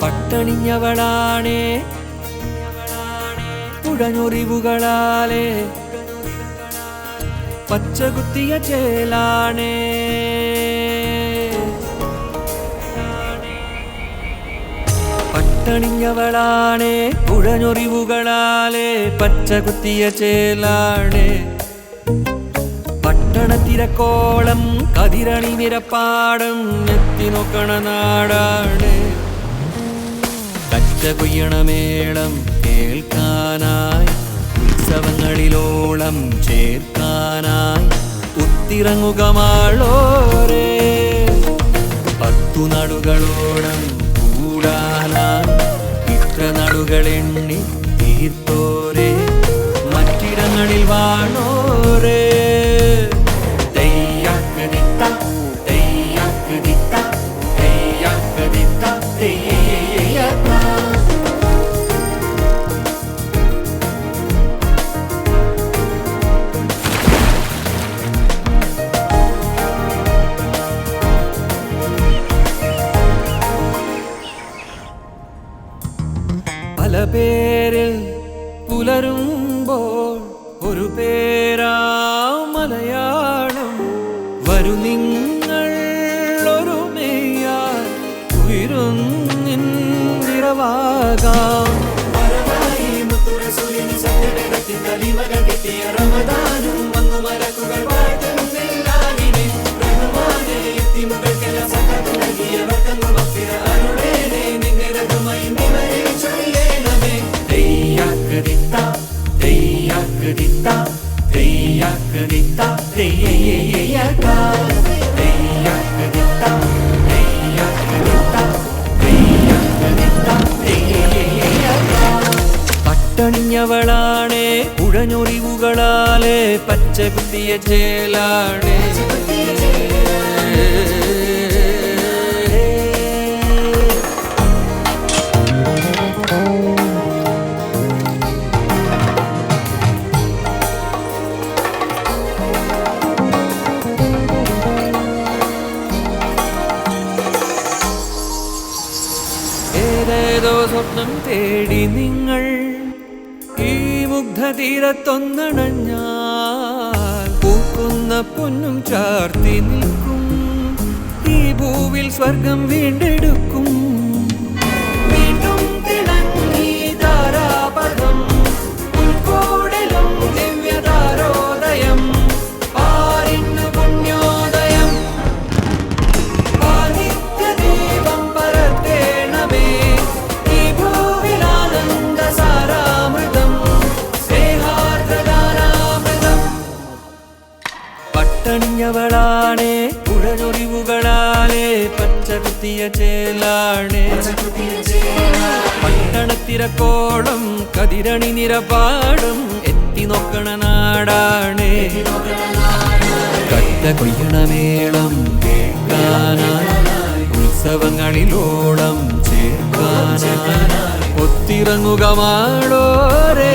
പട്ടണിഞ്ഞവളാണേ കുഴഞ്ഞൊറിവുകളാലേ പച്ചകുത്തിയ ചേലാണേ പട്ടണിഞ്ഞവളാണേ കുഴഞ്ഞൊറിവുകളാലേ പച്ചകുത്തിയ ചേലാണേ പട്ടണത്തിരക്കോളം കതിരണി നിരപ്പാടം എത്തി നോക്കണ നാടാണ് കച്ച കൊയ്യണമേളം കേൾക്കാനായി ഉത്സവങ്ങളിലോളം ചേർക്കാനായി ഒത്തിറങ്ങുക മാളോരേ 10 നാടുകളോളം കൂടാനായി ഇത്ര നാടുകളെണ്ണി തീർത്തോരേ മറ്റിടങ്ങളിൽ വാണോരേ പല പേരിൽ പുലരുമ്പോൾ ഒരു പേരാ മലയാളം വരു നിങ്ങൾ ഒരു മെയ്യാൽ ഉയരുന്നിരവാകാം പട്ടണിഞ്ഞവളാണേ കുഴഞ്ഞൊറിവുകളാലേ പച്ചകുത്തിയ ചേലാണേ ഏതേതോ സ്വപ്നം തേടി നിങ്ങൾ ഈ മുഗ്ധതീരത്തൊന്നണഞ്ഞാൽ പൂക്കുന്ന പൊന്നും ചാർത്തി നിൽക്കും ഈ ഭൂവിൽ സ്വർഗം വീണ്ടെടുക്കും വീണ്ടും തിളങ്ങി താരാപഥം ഉൾക്കോടലും ദിവ്യതാരോദയം പാരിന്നു പുണ്യോദയം ആദിത്യദീപം പരത്തേണമേ ഈ ഭൂവിൽ ആനന്ദ സാരാമൃതം സ്നേഹാർദ്രഗാനാമൃതം പട്ടണിഞ്ഞവളാണേ കുഴഞ്ഞൊറിവുകളാലേ പച്ചകുത്തിയ ചേലാണേ പട്ടണത്തിരക്കോളം കതിരണി നിരപാടും എത്തി നോക്കണ നാടാണേ കറ്റ കൊയ്യണമേളം കേൾക്കാനായി ഉത്സവങ്ങളിലോളം ചേർക്കാനായി ഒത്തിറങ്ങുക മാളോരേ